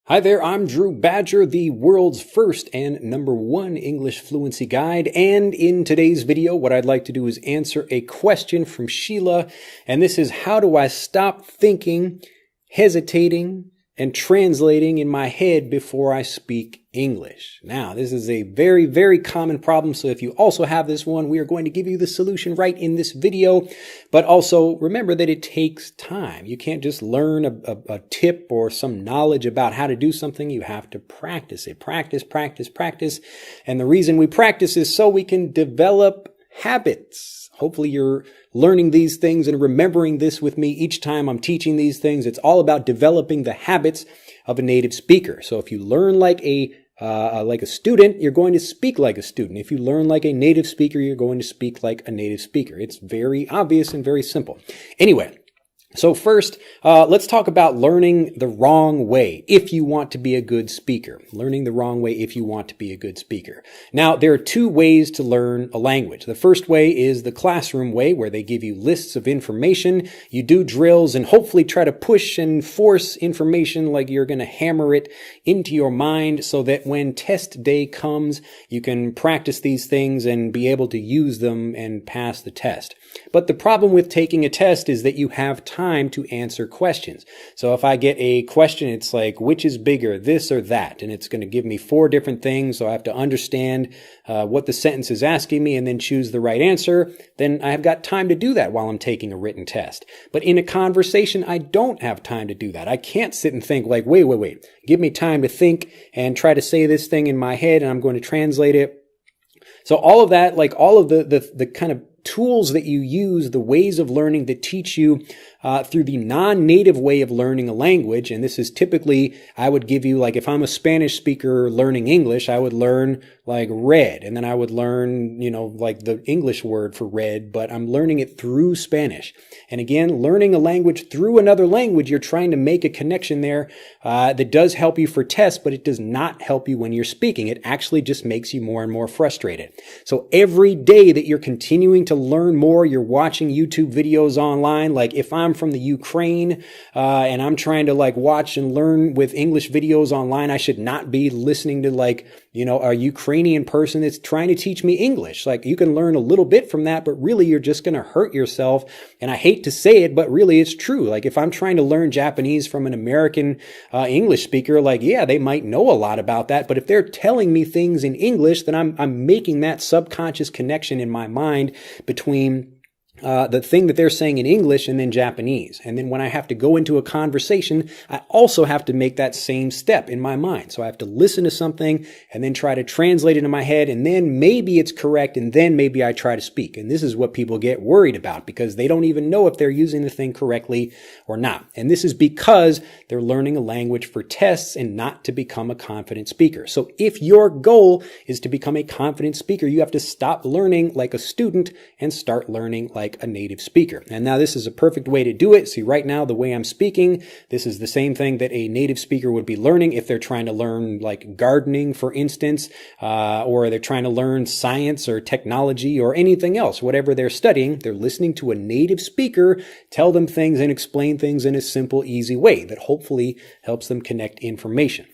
Hi there, I'm Drew Badger, the world's first and #1 English fluency guide. And in today's video, what I'd like to do is answer a question from Sheila. And this is, how do I stop thinking, hesitating, and translating in my head before I speak English? Now, this is a very, very common problem. So if you also have this one, we are going to give you the solution right in this video. But also remember that it takes time. You can't just learn a tip or some knowledge about how to do something. You have to practice it. Practice, practice, practice. And the reason we practice is so we can develop habits. Hopefully you're learning these things and remembering this with me each time I'm teaching these things. It's all about developing the habits of a native speaker. So if you learn like a student, you're going to speak like a student. If you learn like a native speaker, you're going to speak like a native speaker. It's very obvious and very simple. Anyway, so first, let's talk about learning the wrong way if you want to be a good speaker. Learning the wrong way if you want to be a good speaker. Now, there are two ways to learn a language. The first way is the classroom way, where they give you lists of information. You do drills and hopefully try to push and force information like you're going to hammer it into your mind so that when test day comes, you can practice these things and be able to use them and pass the test. But the problem with taking a test is that you have time to answer questions. So if I get a question, it's like, which is bigger, this or that? And it's going to give me 4 different things. So I have to understand what the sentence is asking me and then choose the right answer. Then I have got time to do that while I'm taking a written test. But in a conversation, I don't have time to do that. I can't sit and think like, wait. Give me time to think and try to say this thing in my head and I'm going to translate it. So all of that, like all of the kind of tools that you use, the ways of learning that teach you through the non-native way of learning a language. And this is typically, I would give you, like if I'm a Spanish speaker learning English, I would learn like red. And then I would learn, like the English word for red, but I'm learning it through Spanish. And again, learning a language through another language, you're trying to make a connection there that does help you for tests, but it does not help you when you're speaking. It actually just makes you more and more frustrated. So every day that you're continuing to learn more, you're watching YouTube videos online. Like if I'm from the Ukraine and I'm trying to like watch and learn with English videos online, I should not be listening to like, a Ukrainian person that's trying to teach me English. Like you can learn a little bit from that, but really you're just going to hurt yourself. And I hate to say it, but really it's true. Like if I'm trying to learn Japanese from an American English speaker, like, yeah, they might know a lot about that. But if they're telling me things in English, then I'm making that subconscious connection in my mind between the thing that they're saying in English and then Japanese. And then when I have to go into a conversation, I also have to make that same step in my mind. So I have to listen to something and then try to translate it in my head. And then maybe it's correct. And then maybe I try to speak. And this is what people get worried about because they don't even know if they're using the thing correctly or not. And this is because they're learning a language for tests and not to become a confident speaker. So if your goal is to become a confident speaker, you have to stop learning like a student and start learning like a native speaker. And now this is a perfect way to do it. See, right now, the way I'm speaking, this is the same thing that a native speaker would be learning if they're trying to learn like gardening, for instance, or they're trying to learn science or technology or anything else, whatever they're studying. They're listening to a native speaker tell them things and explain things in a simple, easy way that hopefully helps them connect information.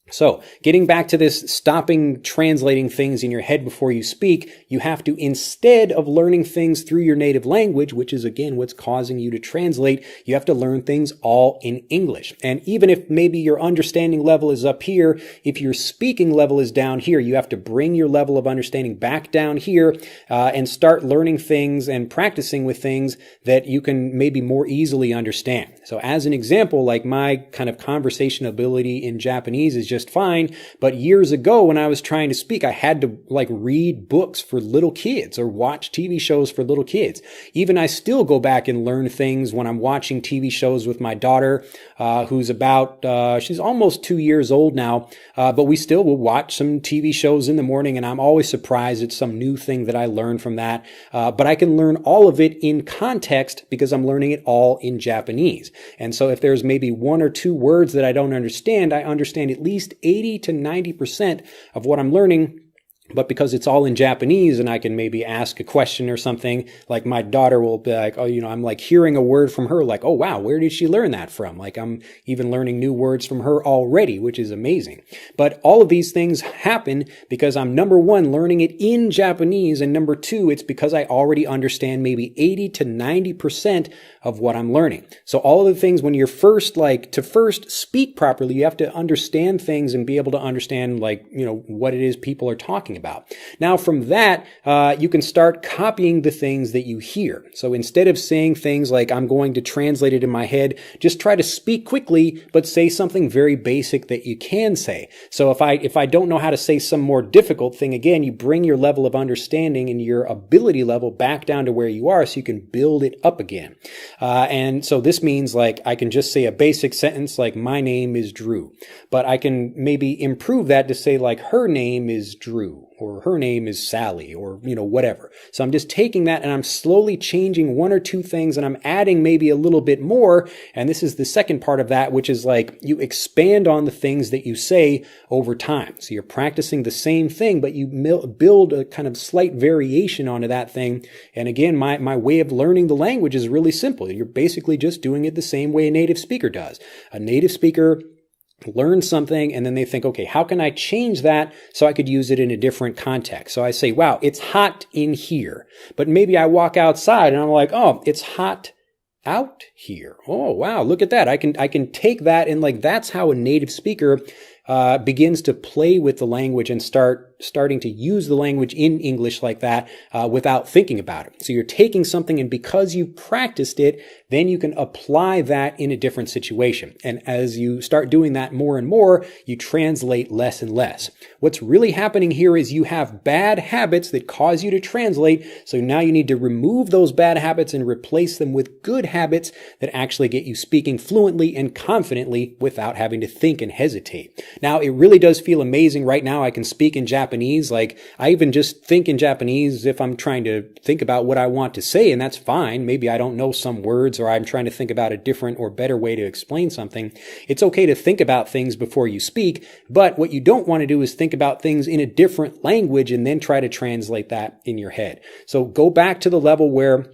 So getting back to this stopping translating things in your head before you speak, you have to, instead of learning things through your native language, which is again what's causing you to translate, you have to learn things all in English. And even if maybe your understanding level is up here, if your speaking level is down here, you have to bring your level of understanding back down here and start learning things and practicing with things that you can maybe more easily understand. So as an example, like my kind of conversation ability in Japanese is just fine. But years ago when I was trying to speak, I had to like read books for little kids or watch TV shows for little kids. Even I still go back and learn things when I'm watching TV shows with my daughter, who's about, she's almost 2 years old now. But we still will watch some TV shows in the morning and I'm always surprised at some new thing that I learned from that. But I can learn all of it in context because I'm learning it all in Japanese. And so if there's maybe 1 or 2 words that I don't understand, I understand at least 80 to 90% of what I'm learning But because it's all in Japanese and I can maybe ask a question or something, like my daughter will be like, oh, I'm like hearing a word from her, like, oh, wow, where did she learn that from? Like I'm even learning new words from her already, which is amazing. But all of these things happen because I'm, number one, learning it in Japanese. And number two, it's because I already understand maybe 80 to 90% of what I'm learning. So all of the things, when you're first, like to first speak properly, you have to understand things and be able to understand what it is people are talking about. Now, from that, you can start copying the things that you hear. So instead of saying things like, I'm going to translate it in my head, just try to speak quickly, but say something very basic that you can say. So if I don't know how to say some more difficult thing, again, you bring your level of understanding and your ability level back down to where you are so you can build it up again. And so this means like I can just say a basic sentence like, my name is Drew, but I can maybe improve that to say like, her name is Drew, or her name is Sally, or, whatever. So I'm just taking that and I'm slowly changing one or two things and I'm adding maybe a little bit more. And this is the second part of that, which is like you expand on the things that you say over time. So you're practicing the same thing, but you build a kind of slight variation onto that thing. And again, my way of learning the language is really simple. You're basically just doing it the same way a native speaker does. A native speaker learn something and then they think, okay, how can I change that so I could use it in a different context? So I say, wow, it's hot in here. But maybe I walk outside and I'm like, oh, it's hot out here. Oh, wow, look at that. I can take that and like that's how a native speaker begins to play with the language and starting to use the language in English like that without thinking about it. So you're taking something and because you practiced it, then you can apply that in a different situation. And as you start doing that more and more, you translate less and less. What's really happening here is you have bad habits that cause you to translate. So now you need to remove those bad habits and replace them with good habits that actually get you speaking fluently and confidently without having to think and hesitate. Now, it really does feel amazing right now. I can speak in Japanese. Like I even just think in Japanese if I'm trying to think about what I want to say, and that's fine. Maybe I don't know some words or I'm trying to think about a different or better way to explain something. It's okay to think about things before you speak, but what you don't want to do is think about things in a different language and then try to translate that in your head. So go back to the level where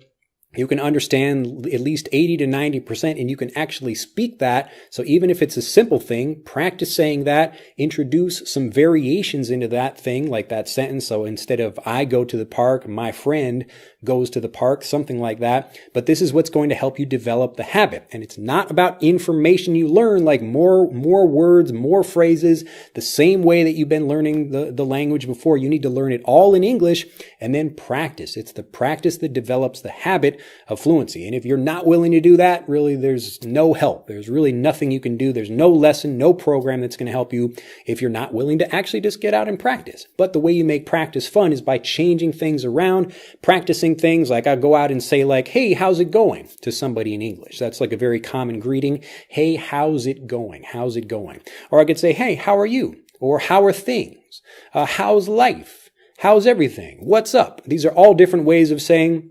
you can understand at least 80 to 90% and you can actually speak that. So even if it's a simple thing, practice saying that, introduce some variations into that thing, like that sentence. So instead of I go to the park, my friend goes to the park, something like that. But this is what's going to help you develop the habit. And it's not about information you learn, like more words, more phrases, the same way that you've been learning the language before. You need to learn it all in English and then practice. It's the practice that develops the habit of fluency. And if you're not willing to do that, really, there's no help. There's really nothing you can do. There's no lesson, no program that's going to help you if you're not willing to actually just get out and practice. But the way you make practice fun is by changing things around, practicing things like I go out and say like, hey, how's it going to somebody in English? That's like a very common greeting. Hey, how's it going? How's it going? Or I could say, hey, how are you? Or how are things? How's life? How's everything? What's up? These are all different ways of saying,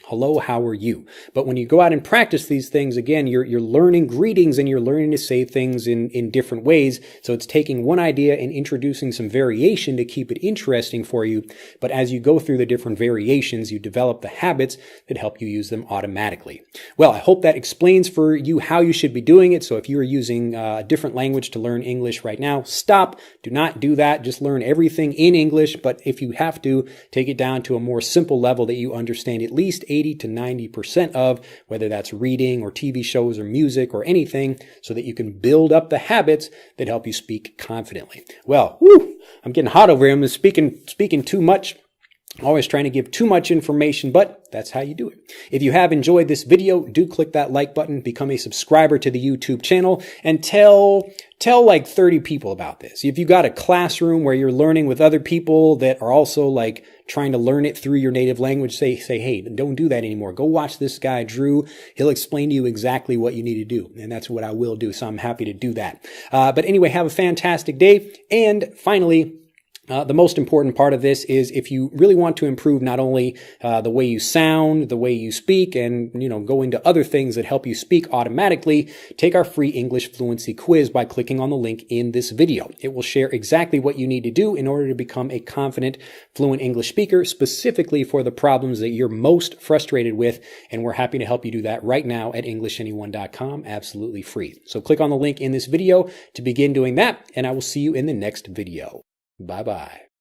hello, how are you? But when you go out and practice these things, again, you're learning greetings and you're learning to say things in different ways. So it's taking one idea and introducing some variation to keep it interesting for you. But as you go through the different variations, you develop the habits that help you use them automatically. Well, I hope that explains for you how you should be doing it. So if you are using a different language to learn English right now, stop. Do not do that. Just learn everything in English. But if you have to, take it down to a more simple level that you understand at least 80 to 90% of, whether that's reading or TV shows or music or anything, so that you can build up the habits that help you speak confidently. Well, I'm getting hot over here. I'm speaking too much. Always trying to give too much information, but that's how you do it. If you have enjoyed this video, do click that like button, become a subscriber to the YouTube channel, and tell like 30 people about this. If you got a classroom where you're learning with other people that are also like trying to learn it through your native language, say, hey, don't do that anymore. Go watch this guy, Drew. He'll explain to you exactly what you need to do. And that's what I will do. So I'm happy to do that. But anyway, have a fantastic day. And finally, The most important part of this is if you really want to improve not only the way you sound, the way you speak, and go into other things that help you speak automatically, take our free English fluency quiz by clicking on the link in this video. It will share exactly what you need to do in order to become a confident, fluent English speaker, specifically for the problems that you're most frustrated with, and we're happy to help you do that right now at EnglishAnyone.com, absolutely free. So click on the link in this video to begin doing that, and I will see you in the next video. Bye-bye.